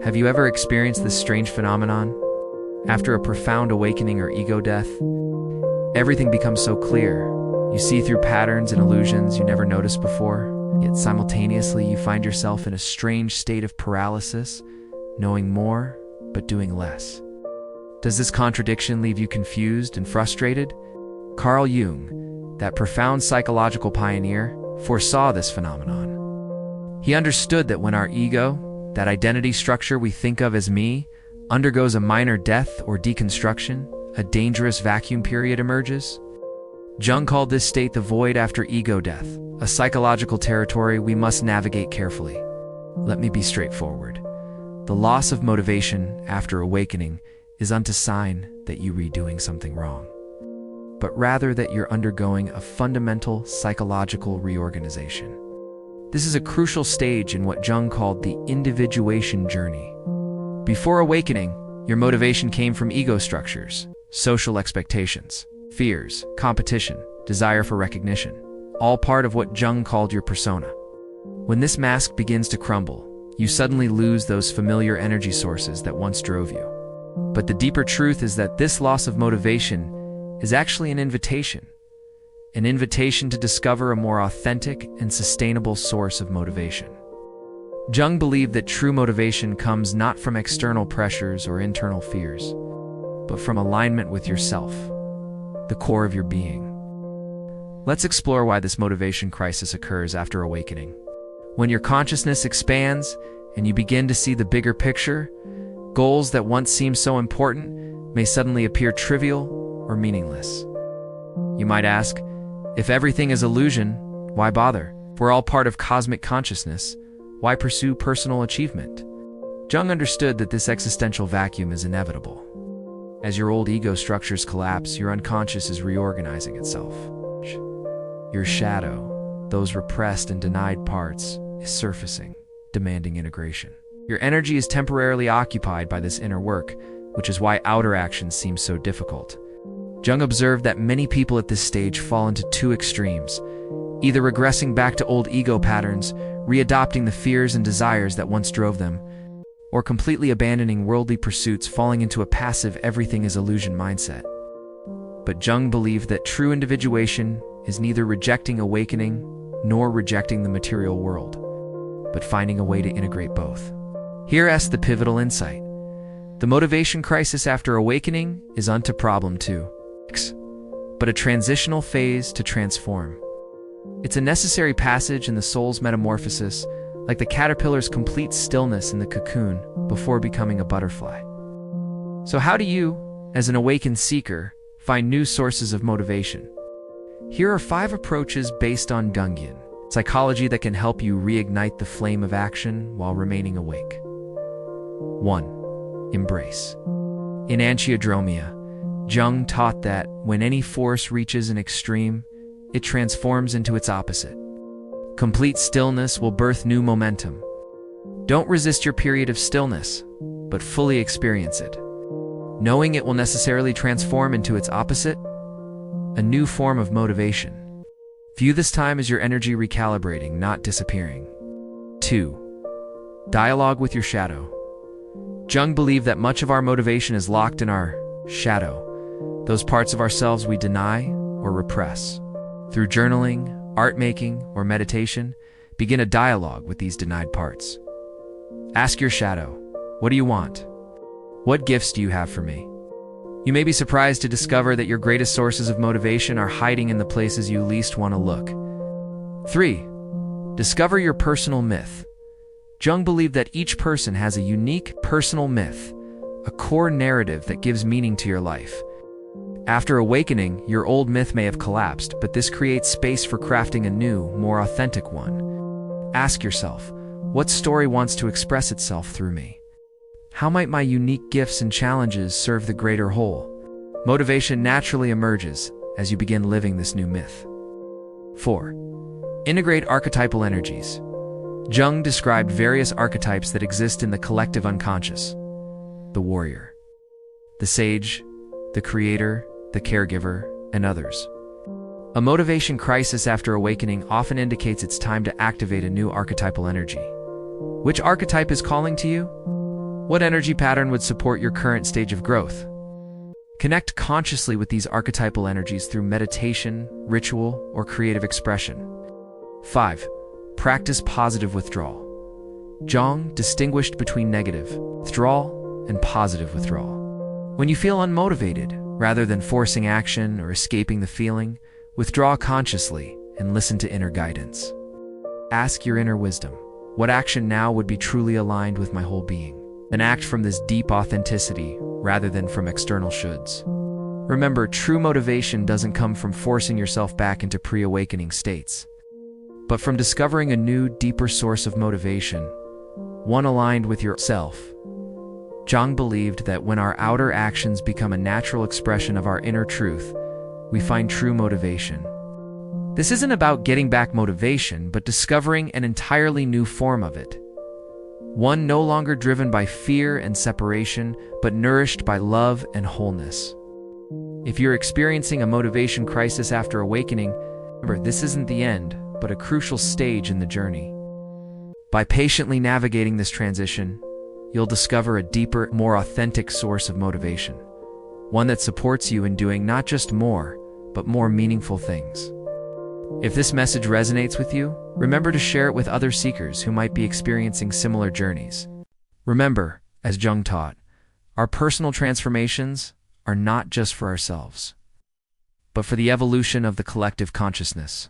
Have you ever experienced this strange phenomenon? After a profound awakening or ego death, everything becomes so clear. You see through patterns and illusions you never noticed before, yet simultaneously you find yourself in a strange state of paralysis, knowing more, but doing less. Does this contradiction leave you confused and frustrated? Carl Jung, that profound psychological pioneer, foresaw this phenomenon. He understood that when our ego, that identity structure we think of as me, undergoes a minor death or deconstruction, a dangerous vacuum period emerges. Jung called this state the void after ego death, a psychological territory we must navigate carefully. Let me be straightforward. The loss of motivation after awakening is not a sign that you're doing something wrong, but rather that you're undergoing a fundamental psychological reorganization. This is a crucial stage in what Jung called the individuation journey. Before awakening, your motivation came from ego structures, social expectations, fears, competition, desire for recognition, all part of what Jung called your persona. When this mask begins to crumble, you suddenly lose those familiar energy sources that once drove you. But the deeper truth is that this loss of motivation is actually an invitation to discover a more authentic and sustainable source of motivation. Jung believed that true motivation comes not from external pressures or internal fears, but from alignment with yourself, the core of your being. Let's explore why this motivation crisis occurs after awakening. When your consciousness expands and you begin to see the bigger picture, goals that once seemed so important may suddenly appear trivial or meaningless. You might ask, if everything is illusion, why bother? If we're all part of cosmic consciousness, why pursue personal achievement? Jung understood that this existential vacuum is inevitable. As your old ego structures collapse, your unconscious is reorganizing itself. Your shadow, those repressed and denied parts, is surfacing, demanding integration. Your energy is temporarily occupied by this inner work, which is why outer actions seem so difficult. Jung observed that many people at this stage fall into two extremes, either regressing back to old ego patterns, readopting the fears and desires that once drove them, or completely abandoning worldly pursuits, falling into a passive everything is illusion mindset. But Jung believed that true individuation is neither rejecting awakening nor rejecting the material world, but finding a way to integrate both. Here's the pivotal insight. The motivation crisis after awakening is not a problem too, but a transitional phase to transform. It's a necessary passage in the soul's metamorphosis, like the caterpillar's complete stillness in the cocoon before becoming a butterfly. So how do you, as an awakened seeker, find new sources of motivation? Here are 5 approaches based on Jungian psychology that can help you reignite the flame of action while remaining awake. 1. Embrace. In Anchiodromia, Jung taught that when any force reaches an extreme, it transforms into its opposite. Complete stillness will birth new momentum. Don't resist your period of stillness, but fully experience it, knowing it will necessarily transform into its opposite, a new form of motivation. View this time as your energy recalibrating, not disappearing. 2. Dialogue with your shadow. Jung believed that much of our motivation is locked in our shadow, those parts of ourselves we deny or repress. Through journaling, art making, or meditation, begin a dialogue with these denied parts. Ask your shadow, what do you want? What gifts do you have for me? You may be surprised to discover that your greatest sources of motivation are hiding in the places you least want to look. 3. Discover your personal myth. Jung believed that each person has a unique personal myth, a core narrative that gives meaning to your life. After awakening, your old myth may have collapsed, but this creates space for crafting a new, more authentic one. Ask yourself, what story wants to express itself through me? How might my unique gifts and challenges serve the greater whole? Motivation naturally emerges as you begin living this new myth. 4. Integrate archetypal energies. Jung described various archetypes that exist in the collective unconscious: the warrior, the sage, the creator, the caregiver, and others. A motivation crisis after awakening often indicates it's time to activate a new archetypal energy. Which archetype is calling to you? What energy pattern would support your current stage of growth? Connect consciously with these archetypal energies through meditation, ritual, or creative expression. 5. Practice positive withdrawal. Jung distinguished between negative withdrawal and positive withdrawal. When you feel unmotivated, rather than forcing action or escaping the feeling, withdraw consciously and listen to inner guidance. Ask your inner wisdom, what action now would be truly aligned with my whole being? Then act from this deep authenticity rather than from external shoulds. Remember, true motivation doesn't come from forcing yourself back into pre-awakening states, but from discovering a new, deeper source of motivation, one aligned with yourself. Jung believed that when our outer actions become a natural expression of our inner truth, we find true motivation. This isn't about getting back motivation, but discovering an entirely new form of it. One no longer driven by fear and separation, but nourished by love and wholeness. If you're experiencing a motivation crisis after awakening, remember, this isn't the end, but a crucial stage in the journey. By patiently navigating this transition, you'll discover a deeper, more authentic source of motivation. One that supports you in doing not just more, but more meaningful things. If this message resonates with you, remember to share it with other seekers who might be experiencing similar journeys. Remember, as Jung taught, our personal transformations are not just for ourselves, but for the evolution of the collective consciousness.